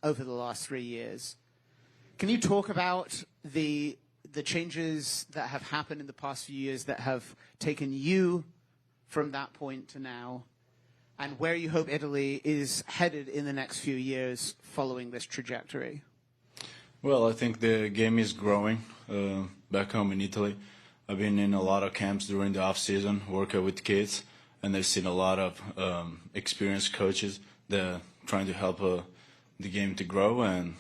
over the last 3 years. Can you talk about the changes that have happened in the past few years that have taken you from that point to now, and where you hope Italy is headed in the next few years following this trajectory? Well, I think the game is growing back home in Italy. I've been in a lot of camps during the off-season, working with kids, and I've seen a lot of experienced coaches that are trying to help the game to grow. And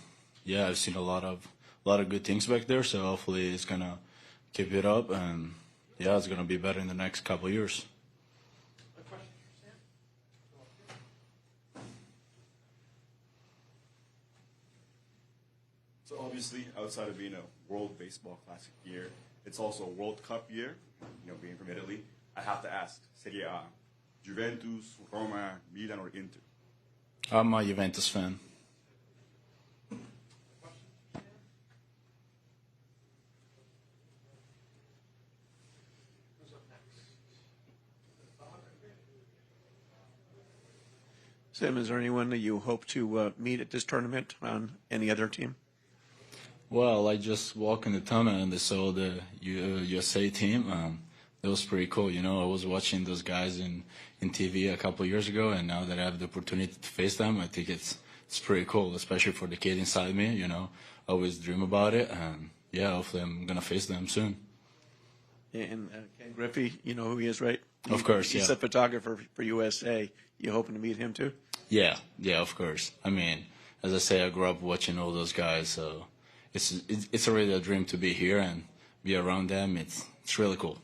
yeah, I've seen a lot of good things back there. So hopefully it's gonna keep it up, and yeah, it's gonna be better in the next couple of years. So obviously, outside of being a World Baseball Classic year, it's also a World Cup year, being from Italy. I have to ask, Serie A, Juventus, Roma, Milan, or Inter? I'm a Juventus fan. Sam, is there anyone that you hope to meet at this tournament on any other team? Well, I just walked in the tunnel and I saw the USA team. That was pretty cool. I was watching those guys in TV a couple of years ago, and now that I have the opportunity to face them, I think it's pretty cool, especially for the kid inside me. I always dream about it, and yeah, hopefully I'm gonna face them soon. And Ken Griffey, you know who he is, right? Of course, He's a photographer for USA. You hoping to meet him too? Yeah, of course. I mean, as I say, I grew up watching all those guys, so it's already a dream to be here and be around them. It's really cool.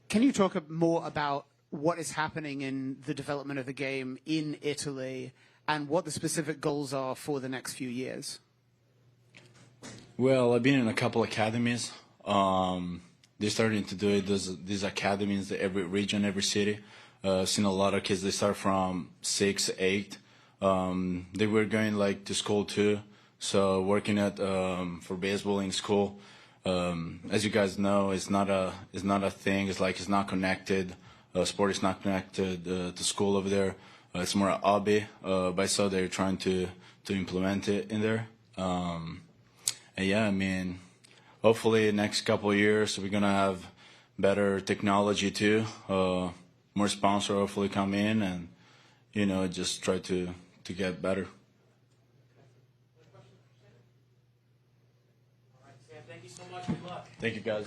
Can you talk more about what is happening in the development of the game in Italy and what the specific goals are for the next few years? Well, I've been in a couple academies. They're starting to do it, these academies in every region, every city. I've seen a lot of kids, they start from 6, 8. They were going to school too, so working for baseball in school. As you guys know, it's not a thing. It's not connected. Sport is not connected to school over there. It's more a hobby. But I saw they're trying to implement it in there. And yeah, I mean, hopefully next couple of years we're gonna have better technology too. More sponsors hopefully come in, and just try to get better. Thank you so much. Good luck. Thank you, guys.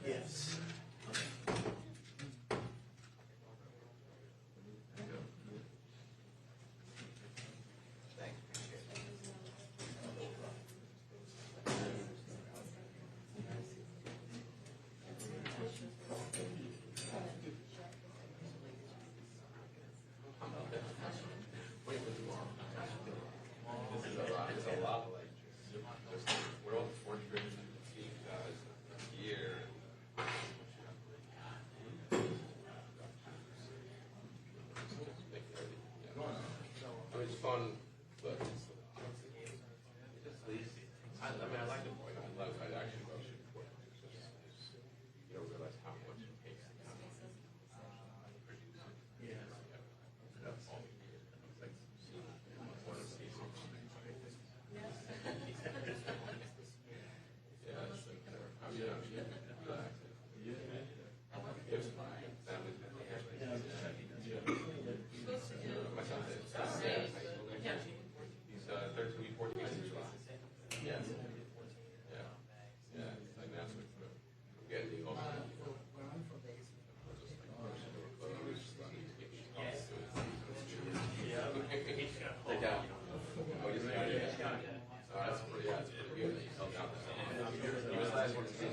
Yes. It's fun, but it's, I mean, I like the point. I actually love shooting for it. It's just, you don't realize how much it takes to kind of produce it. Yeah. That's all the years. It's like, one of the seasons. Yeah, it's like, I mean, it was fine. Family. My son did. He's 13, 14 in July. Yeah. Yeah. Yeah. Like that's what I'm getting the also. Take out. Oh, you just got it. That's pretty good. He held out. He was last one to see.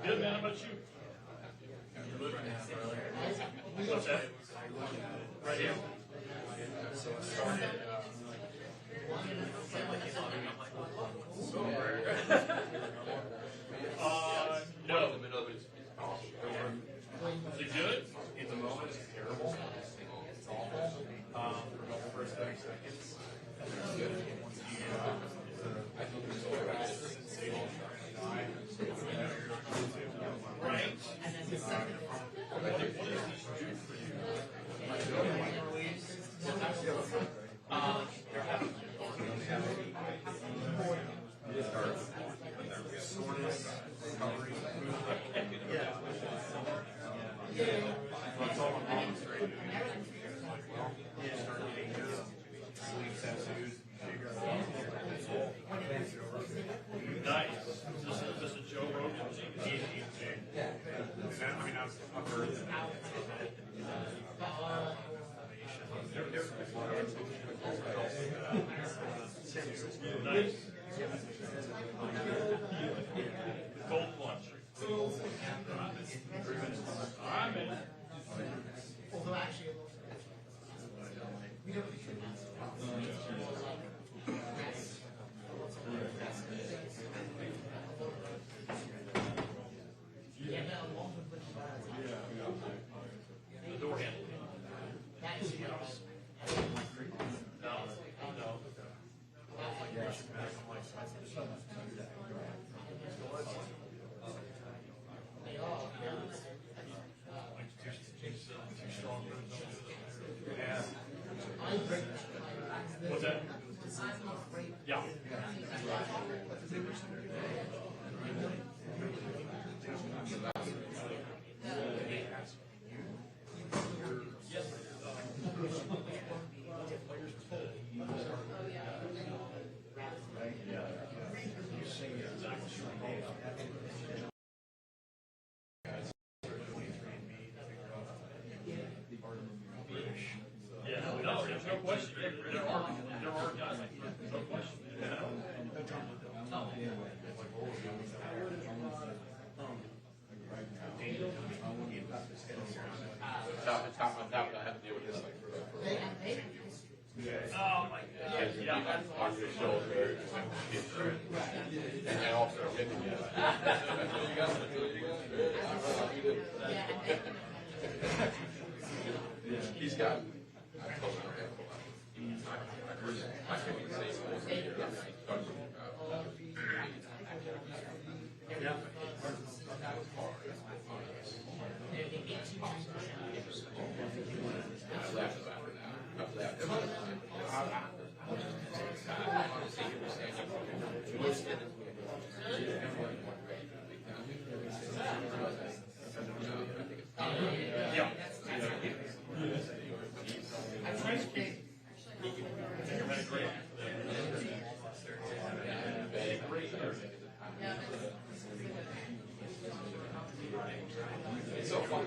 Good, man. How about you? What's that? Right here. So it started. No. Is it good? In the moment, it's terrible. It's awful. For about the first 30 seconds. It's good. Once you Right. soreness, recovery, start getting sleep tattoos, figure out Nice. Is this a Joe Rogan thing? I mean, I've heard that. Nice. Cold plunge. I'm in. Although actually, The door handle. No. No. On top, I have to deal with this like for Oh my God. Yeah. on your shoulder, and also he's got. I told him I can't even say it's so fun.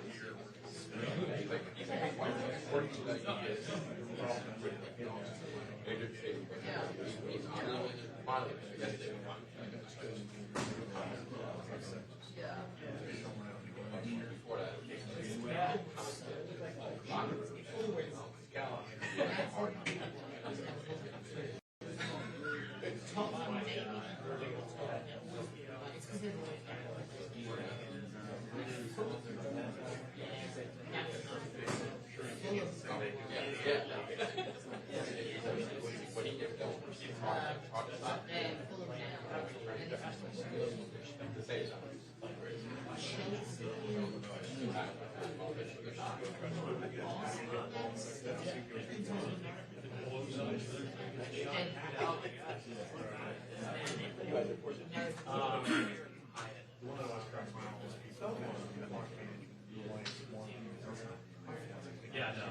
Yeah, no.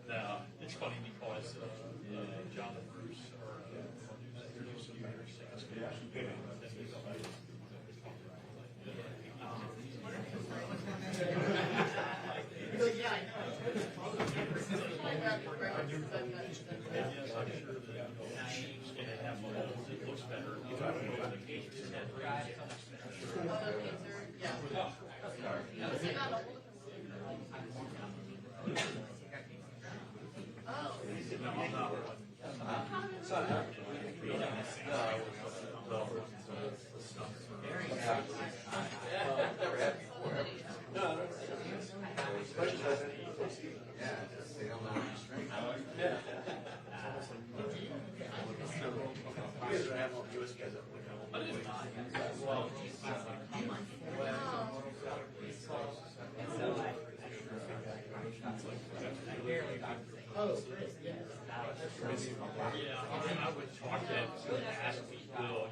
No, it's funny because John and Bruce are it looks better. I would talk to him and ask if he will.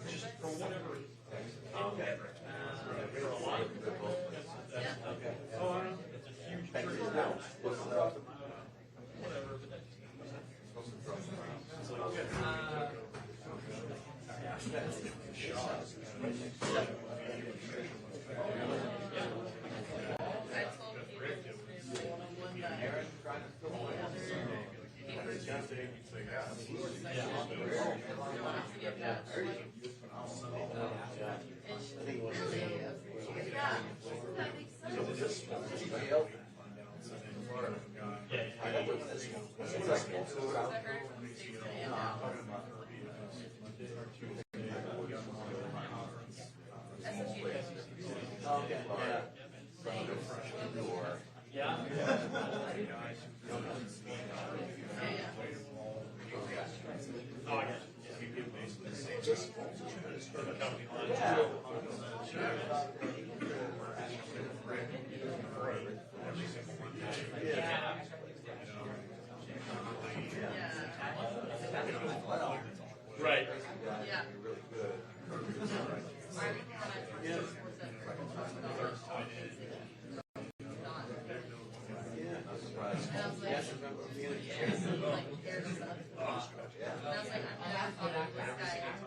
Just for whatever. For a lot of people, that's a huge trigger. Whatever, but that's. Right. Yeah. I was like, I thought this guy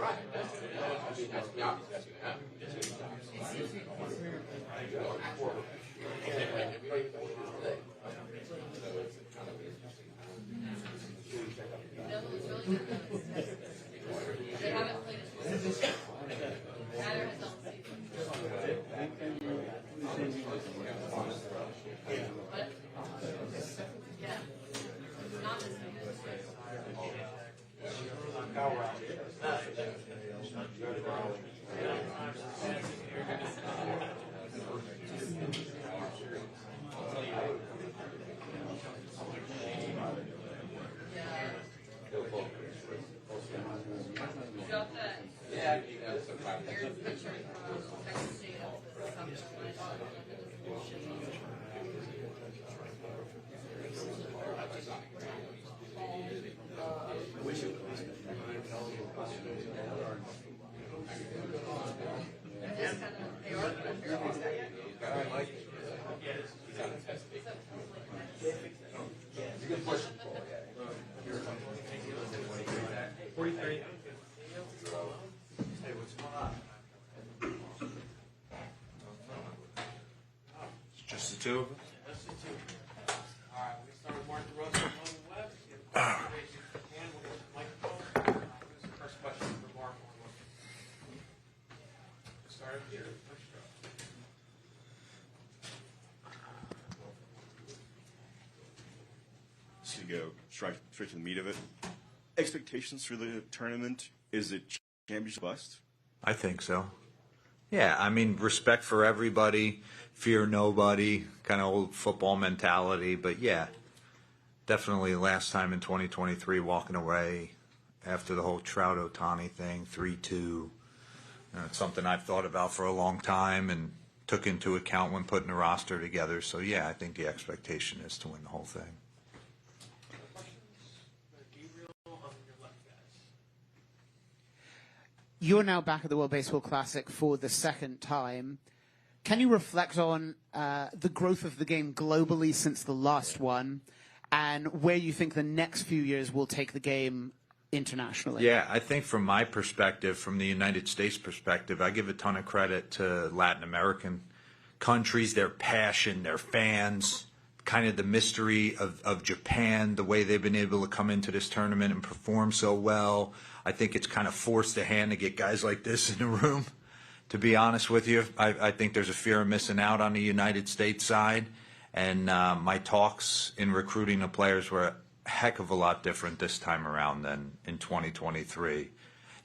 Right. Just the two of us? All right, we start with Mark DeRosa and Logan Webb. If you have a question, raise your hand. We'll get the microphone. Who's the first question for Mark? Start here. First row. So you go straight to the meat of it. Expectations for the tournament, is it championship bust? I think so. Yeah, I mean, respect for everybody, fear nobody, kind of old football mentality. But yeah, definitely last time in 2023, walking away after the whole Trout-Ohtani thing, 3-2. It's something I've thought about for a long time and took into account when putting the roster together. So yeah, I think the expectation is to win the whole thing. You are now back at the World Baseball Classic for the second time. Can you reflect on the growth of the game globally since the last one, and where you think the next few years will take the game internationally? Yeah, I think from my perspective, from the United States perspective, I give a ton of credit to Latin American countries, their passion, their fans, kind of the mystery of Japan, the way they've been able to come into this tournament and perform so well. I think it's kind of forced the hand to get guys like this in the room, to be honest with you. I think there's a fear of missing out on the United States side. And my talks in recruiting the players were a heck of a lot different this time around than in 2023.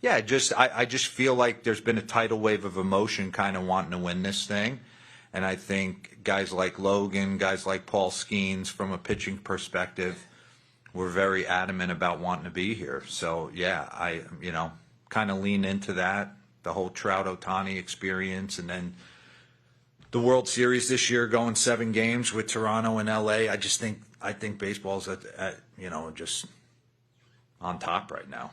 Yeah, I just feel like there's been a tidal wave of emotion kind of wanting to win this thing. And I think guys like Logan, guys like Paul Skeens, from a pitching perspective, were very adamant about wanting to be here. So, yeah, I kind of lean into that, the whole Trout-Ohtani experience. And then the World Series this year, going 7 games with Toronto and L.A., I think baseball's at just on top right now.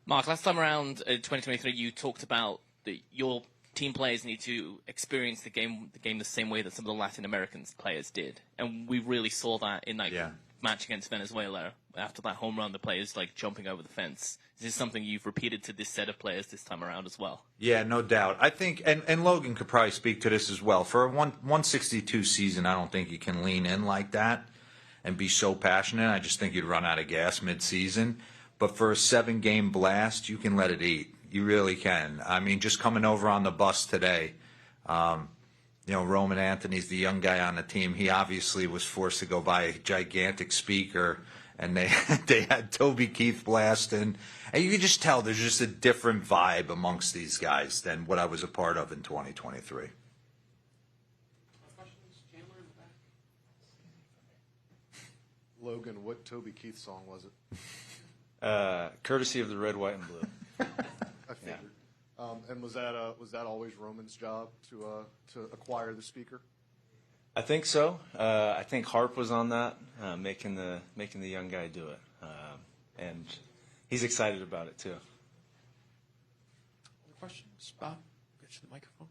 Mark, last time around in 2023, you talked about that your team players need to experience the game the same way that some of the Latin American players did, and we really saw that in that match against Venezuela. After that home run, the players like jumping over the fence. Is this something you've repeated to this set of players this time around as well? Yeah, no doubt. I think, and Logan could probably speak to this as well. For a 162 season, I don't think you can lean in like that and be so passionate. I just think you'd run out of gas mid-season. But for a 7-game blast, you can let it eat. You really can. I mean, just coming over on the bus today, Roman Anthony's the young guy on the team. He obviously was forced to go buy a gigantic speaker, and they had Toby Keith blasting. And you can just tell there's just a different vibe amongst these guys than what I was a part of in 2023. Logan, what Toby Keith song was it? Courtesy of the Red, White, and Blue. I figured. And was that always Roman's job to acquire the speaker? I think so. I think Harp was on that, making the young guy do it, and he's excited about it too. Other questions, Bob? Get you the microphone.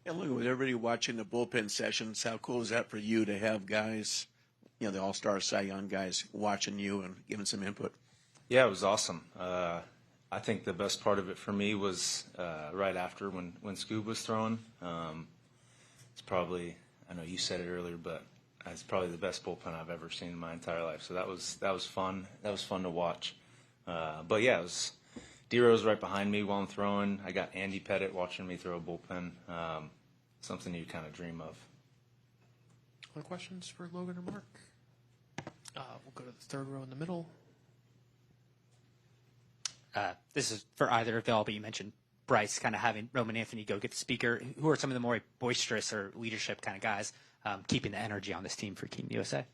Yeah, look, with everybody watching the bullpen sessions, how cool is that for you to have guys, the All-Star Cy Young guys watching you and giving some input? Yeah, it was awesome. I think the best part of it for me was right after when Scoob was throwing. It's probably, I know you said it earlier, but it's probably the best bullpen I've ever seen in my entire life. So that was fun. That was fun to watch. But yeah, it was D-Rose right behind me while I'm throwing. I got Andy Pettit watching me throw a bullpen. Something you kind of dream of. Other questions for Logan or Mark? We'll go to the third row in the middle. This is for either of y'all, but you mentioned Bryce kind of having Roman Anthony go get the speaker. Who are some of the more boisterous or leadership kind of guys keeping the energy on this team for Team USA?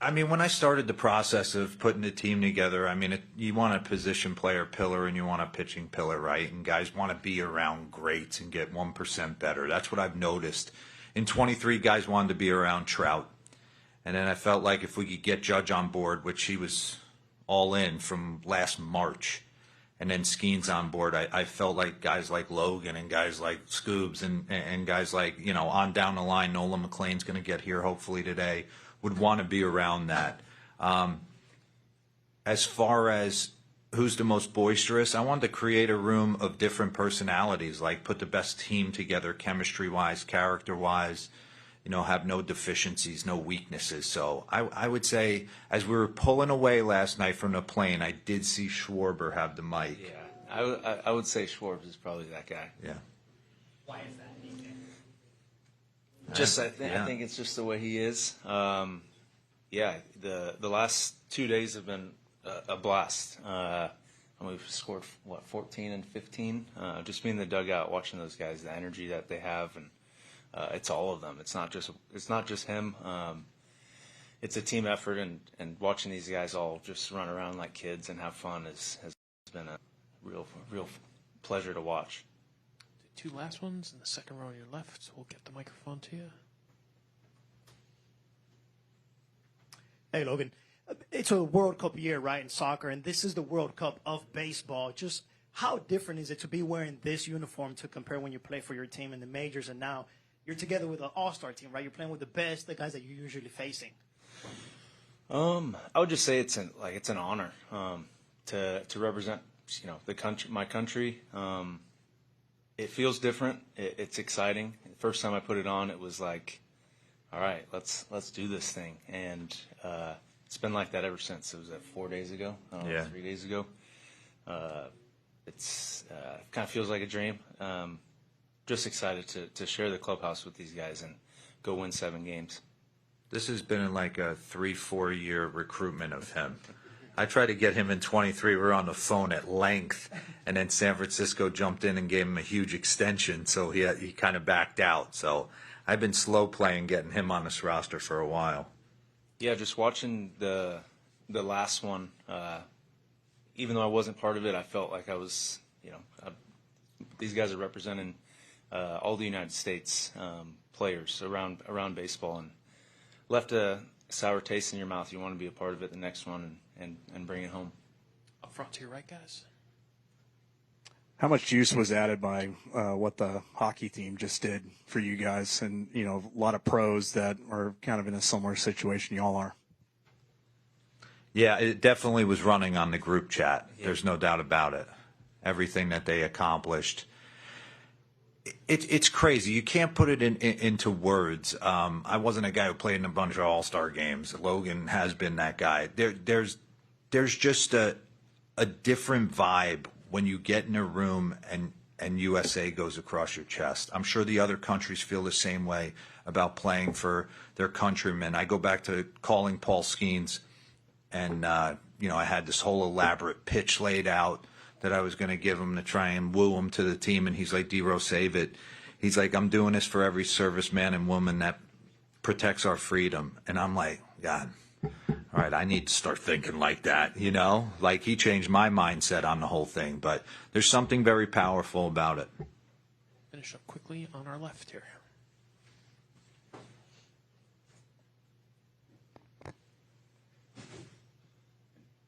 I mean, when I started the process of putting the team together, I mean, you want a position player pillar and you want a pitching pillar, right? And guys want to be around greats and get 1% better. That's what I've noticed. In 23, guys wanted to be around Trout. And then I felt like if we could get Judge on board, which he was all in from last March, and then Skeens on board, I felt like guys like Logan and guys like Scoobs and guys like, you know, on down the line, Nolan McLean's going to get here hopefully today, would want to be around that. As far as who's the most boisterous, I wanted to create a room of different personalities, like put the best team together chemistry-wise, character-wise, you know, have no deficiencies, no weaknesses. So I would say as we were pulling away last night from the plane, I did see Schwarber have the mic. Yeah, I would say Schwartz is probably that guy. Yeah. Why is that? I think it's just the way he is. Yeah, the last 2 days have been a blast. And we've scored 14 and 15. Just being in the dugout, watching those guys, the energy that they have, and it's all of them. It's not just him. It's a team effort, and watching these guys all just run around like kids and have fun has been a real pleasure to watch. The two last ones in the second row on your left. We'll get the microphone to you. Hey, Logan. It's a World Cup year, right, in soccer, and this is the World Cup of baseball. Just how different is it to be wearing this uniform to compare when you play for your team in the majors, and now you're together with an all-star team, right? You're playing with the best, the guys that you're usually facing. I would just say it's an honor to represent, you know, the country, my country. It feels different. It's exciting. The first time I put it on, it was like, all right, let's do this thing. And it's been like that ever since. It was 4 days ago, 3 days ago. It's kind of feels like a dream. Just excited to share the clubhouse with these guys and go win 7 games. This has been like a 3-4 year recruitment of him. I tried to get him in 23. We were on the phone at length, and then San Francisco jumped in and gave him a huge extension, so he kind of backed out. So I've been slow playing getting him on this roster for a while. Yeah, just watching the last one, even though I wasn't part of it, I felt like I was, you know, these guys are representing all the United States players around baseball, and left a sour taste in your mouth. You want to be a part of it the next one and bring it home. Up front to your right, guys. How much juice was added by what the hockey team just did for you guys, and you know, a lot of pros that are kind of in a similar situation y'all are? Yeah, it definitely was running on the group chat. Yeah. There's no doubt about it. Everything that they accomplished. It's crazy. You can't put it into words. I wasn't a guy who played in a bunch of all-star games. Logan has been that guy. There's just a different vibe when you get in a room and USA goes across your chest. I'm sure the other countries feel the same way about playing for their countrymen. I go back to calling Paul Skeens, and you know, I had this whole elaborate pitch laid out that I was going to give him to try and woo him to the team, and he's like, D-Ro, save it. He's like, I'm doing this for every serviceman and woman that protects our freedom. And I'm like, God, all right, I need to start thinking like that, you know? Like, he changed my mindset on the whole thing, but there's something very powerful about it. Finish up quickly on our left here.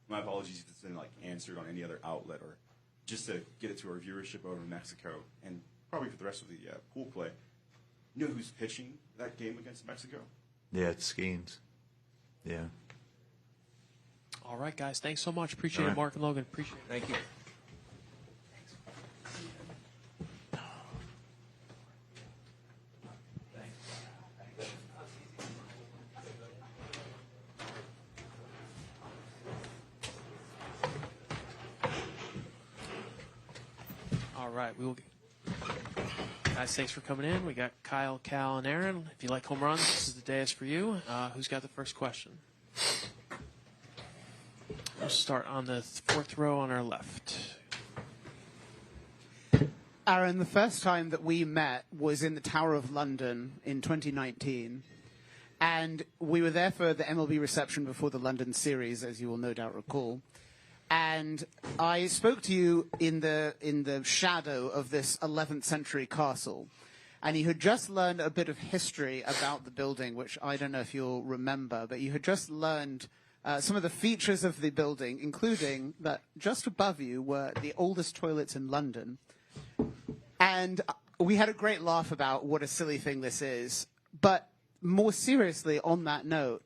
My apologies if it's been like answered on any other outlet, or just to get it to our viewership over in Mexico and probably for the rest of the pool play. You know who's pitching that game against Mexico? Yeah, it's Skeens. Yeah. All right, guys. Thanks so much. Appreciate it, Mark and Logan. Appreciate it. Thank you. All right, we will. Guys, thanks for coming in. We got Kyle, Cal, and Aaron. If you like home runs, this is the day is for you. Who's got the first question? We'll start on the fourth row on our left. Aaron, the first time that we met was in the Tower of London in 2019. And we were there for the MLB reception before the London series, as you will no doubt recall. And I spoke to you in the shadow of this 11th century castle. And you had just learned a bit of history about the building, which I don't know if you'll remember, but you had just learned some of the features of the building, including that just above you were the oldest toilets in London. And we had a great laugh about what a silly thing this is. But more seriously, on that note,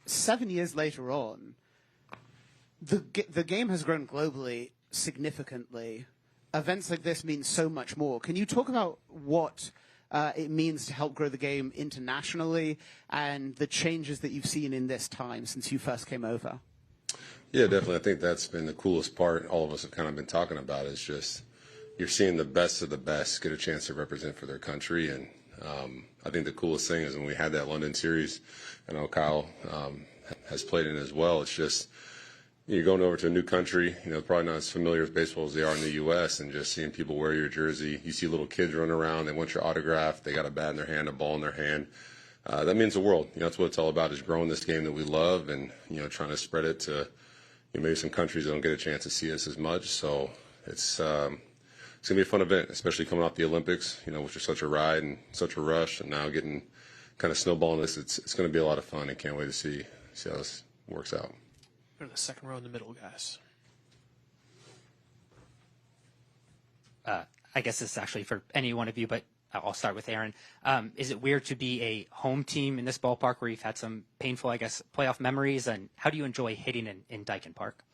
7 years later on, the game has grown globally significantly. Events like this mean so much more. Can you talk about what it means to help grow the game internationally and the changes that you've seen in this time since you first came over? Yeah, definitely. I think that's been the coolest part all of us have kind of been talking about is just you're seeing the best of the best get a chance to represent for their country. And I think the coolest thing is when we had that London series, I know Kyle has played in it as well. It's just you're going over to a new country, probably not as familiar with baseball as they are in the U.S., and just seeing people wear your jersey. You see little kids running around. They want your autograph. They got a bat in their hand, a ball in their hand. That means the world. That's what it's all about is growing this game that we love and, trying to spread it to maybe some countries that don't get a chance to see us as much. So it's going to be a fun event, especially coming off the Olympics, which is such a ride and such a rush, and now getting kind of snowballing this. It's going to be a lot of fun and can't wait to see how this works out. Go to the second row in the middle, guys. I guess this is actually for any one of you, but I'll start with Aaron. Is it weird to be a home team in this ballpark where you've had some painful, I guess, playoff memories? And how do you enjoy hitting in Dyken Park?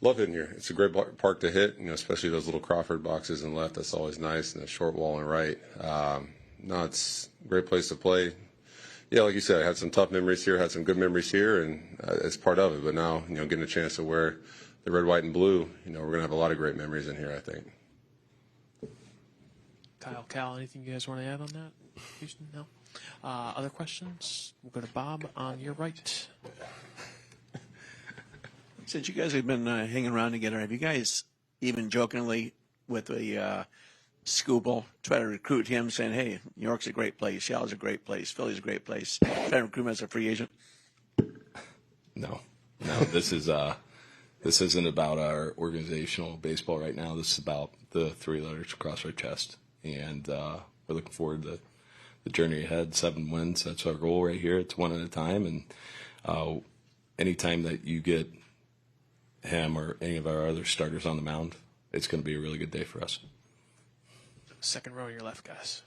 Love hitting here. It's a great park to hit, especially those little Crawford boxes in left. That's always nice, and the short wall in right. No, it's a great place to play. Yeah, like you said, I had some tough memories here, had some good memories here, and it's part of it. But now, getting a chance to wear the red, white, and blue, we're going to have a lot of great memories in here, I think. Kyle, Cal, anything you guys want to add on that? Houston, no? Other questions? We'll go to Bob on your right. Since you guys have been hanging around together, have you guys even jokingly with the Scooble try to recruit him saying, hey, New York's a great place, Seattle's a great place, Philly's a great place, try to recruit him as a free agent? No, this isn't about our organizational baseball right now. This is about the three letters across our chest. And we're looking forward to the journey ahead. 7 wins, that's our goal right here. It's one at a time. And anytime that you get him or any of our other starters on the mound, it's going to be a really good day for us. Second row on your left, guys.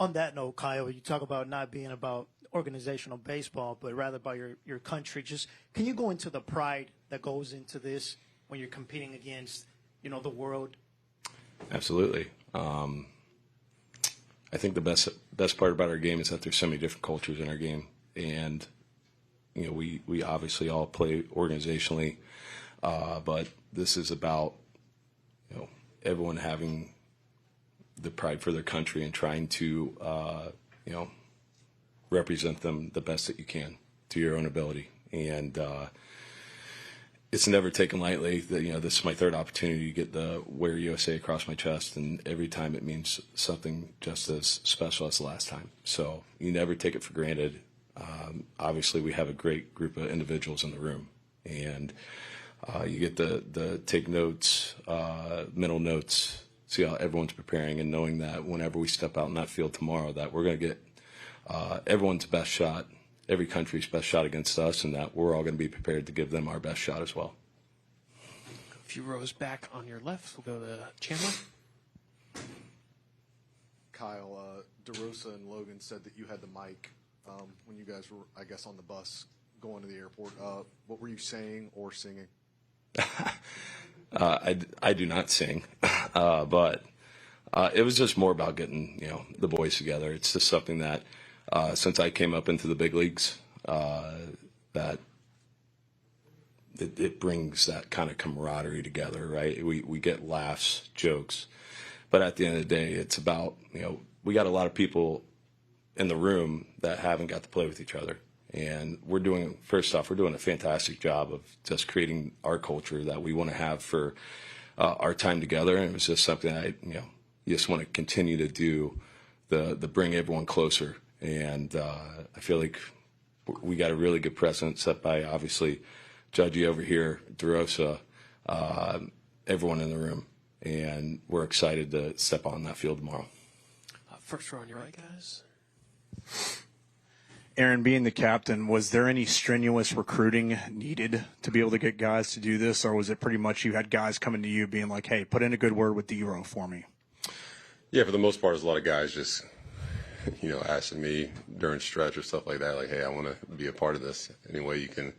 On that note, Kyle, you talk about not being about organizational baseball, but rather about your country. Just can you go into the pride that goes into this when you're competing against, the world? Absolutely. I think the best part about our game is that there's so many different cultures in our game, and we obviously all play organizationally, but this is about everyone having the pride for their country and trying to represent them the best that you can to your own ability. And it's never taken lightly. This is my third opportunity to get the Wear USA across my chest, and every time it means something just as special as the last time. So you never take it for granted. Obviously, we have a great group of individuals in the room, and you get the take notes, mental notes, see how everyone's preparing, and knowing that whenever we step out in that field tomorrow, that we're going to get everyone's best shot, every country's best shot against us, and that we're all going to be prepared to give them our best shot as well. A few rows back on your left, we'll go to Chandler. Kyle, DeRosa and Logan said that you had the mic when you guys were, I guess, on the bus going to the airport. What were you saying or singing? I do not sing, but it was just more about getting the boys together. It's just something that since I came up into the big leagues, that it brings that kind of camaraderie together, right? We get laughs, jokes, but at the end of the day, it's about we got a lot of people in the room that haven't got to play with each other. And we're doing a fantastic job of just creating our culture that we want to have for our time together. And it was just something you just want to continue to do, the bring everyone closer. And I feel like we got a really good precedent set by, obviously, Judgy over here, DeRosa, everyone in the room. And we're excited to step on that field tomorrow. First row on your right, guys. Aaron, being the captain, was there any strenuous recruiting needed to be able to get guys to do this, or was it pretty much you had guys coming to you being like, hey, put in a good word with D-Row for me? Yeah, for the most part, there's a lot of guys just, asking me during stretch or stuff like that, like, hey, I want to be a part of this. Any way you can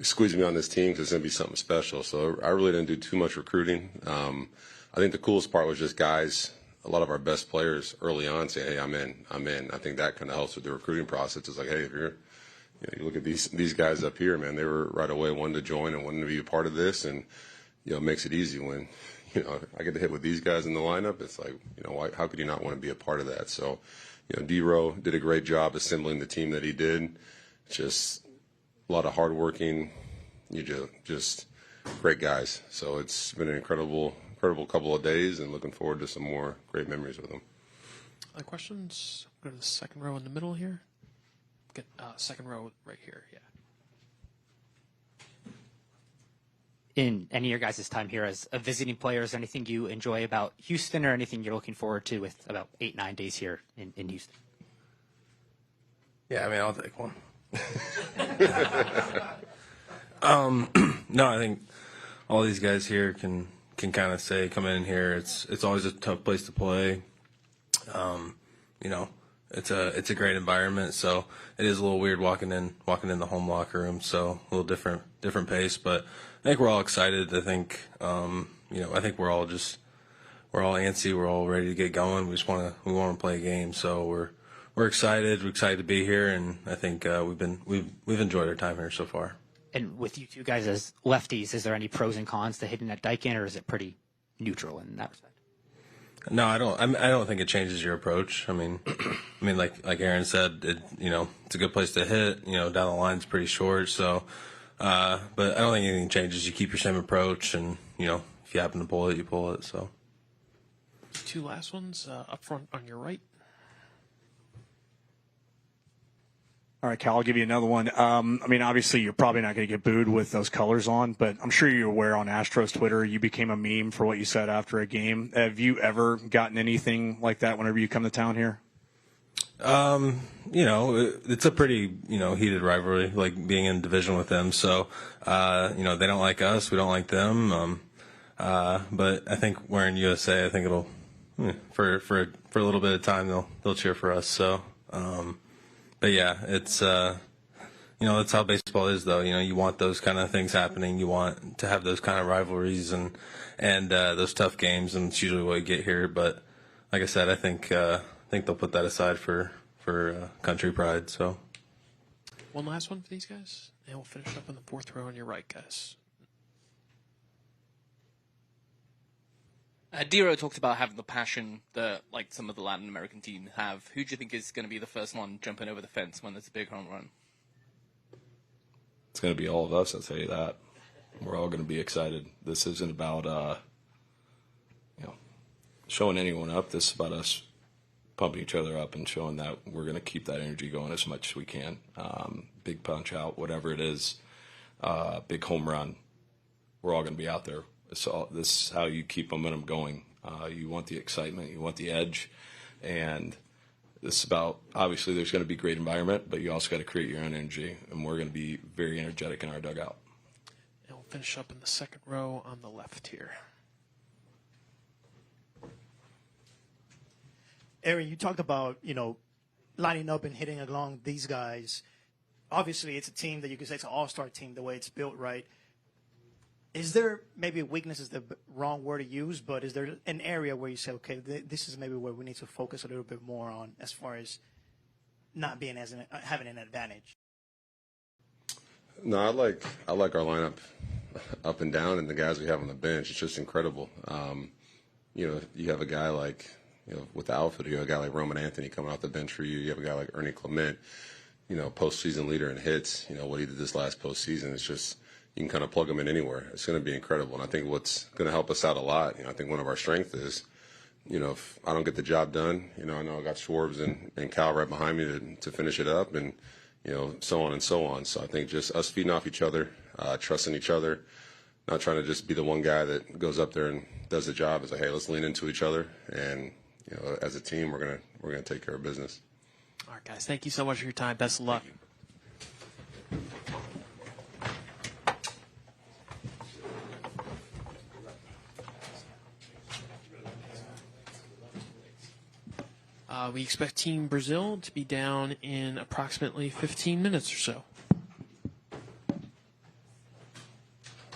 squeeze me on this team because it's going to be something special. So I really didn't do too much recruiting. I think the coolest part was just guys, a lot of our best players early on say, hey, I'm in. I think that kind of helps with the recruiting process. It's like, hey, if you look at these guys up here, man, they were right away wanting to join and wanting to be a part of this. And, it makes it easy when, I get to hit with these guys in the lineup. It's like, how could you not want to be a part of that? So, D-Row did a great job assembling the team that he did. Just a lot of hardworking, just great guys. So it's been an incredible couple of days, and looking forward to some more great memories with them. Other questions? Go to the second row in the middle here. Get second row right here. Yeah. In any of your guys' time here as a visiting player, is there anything you enjoy about Houston or anything you're looking forward to with about 8-9 days here in Houston? Yeah, I mean, I'll take one. No, I think all these guys here can kind of say, come in here. It's always a tough place to play. It's a great environment. So it is a little weird walking in the home locker room. So a little different pace, but I think we're all excited. I think, I think we're all antsy. We're all ready to get going. We want to play a game. So we're excited. We're excited to be here. And I think, we've enjoyed our time here so far. And with you two guys as lefties, is there any pros and cons to hitting that dike in, or is it pretty neutral in that respect? No, I don't think it changes your approach. I mean, like Aaron said, it's a good place to hit. Down the line's pretty short. So, but I don't think anything changes. You keep your same approach, and if you happen to pull it, you pull it. So, two last ones up front on your right. All right, Cal, I'll give you another one. Obviously, you're probably not going to get booed with those colors on, but I'm sure you're aware on Astros Twitter, you became a meme for what you said after a game. Have you ever gotten anything like that whenever you come to town here? It's a pretty, heated rivalry, like being in division with them. So, they don't like us. We don't like them. But I think wearing USA, I think it'll, for a little bit of time, they'll cheer for us. So, but yeah, it's, that's how baseball is, though. You want those kind of things happening. You want to have those kind of rivalries and those tough games, and it's usually what you get here. But like I said, I think they'll put that aside for country pride. So one last one for these guys, and we'll finish up in the fourth row on your right, guys. D-Row talked about having the passion that like some of the Latin American teams have. Who do you think is going to be the first one jumping over the fence when there's a big home run? It's going to be all of us, I'll tell you that. We're all going to be excited. This isn't about showing anyone up. This is about us pumping each other up and showing that we're going to keep that energy going as much as we can. Big punch out, whatever it is, big home run. We're all going to be out there. This is how you keep momentum going. You want the excitement, you want the edge, and this is about, obviously there's going to be great environment, but you also got to create your own energy, and we're going to be very energetic in our dugout. And we'll finish up in the second row on the left here. Aaron, you talked about, lining up and hitting along these guys. obviously it's a team that you could say it's an all-star team the way it's built, right? Is there maybe weakness is the wrong word to use, but is there an area where you say, okay, this is maybe where we need to focus a little bit more on as far as not being having an advantage? No, I like our lineup up and down, and the guys we have on the bench. It's just incredible. You have a guy like, with the outfield, you have a guy like Roman Anthony coming off the bench for you. You have a guy like Ernie Clement, postseason leader in hits. What he did this last postseason. It's just, you can kind of plug him in anywhere. It's going to be incredible. And I think what's going to help us out a lot, I think one of our strengths is, if I don't get the job done, I know I got Schwartz and Cal right behind me to finish it up, and, so on and so on. So I think just us feeding off each other, trusting each other, not trying to just be the one guy that goes up there and does the job. It's like, hey, let's lean into each other, and as a team, we're gonna take care of business. All right, guys. Thank you so much for your time. Best of luck. We expect Team Brazil to be down in approximately 15 minutes or so.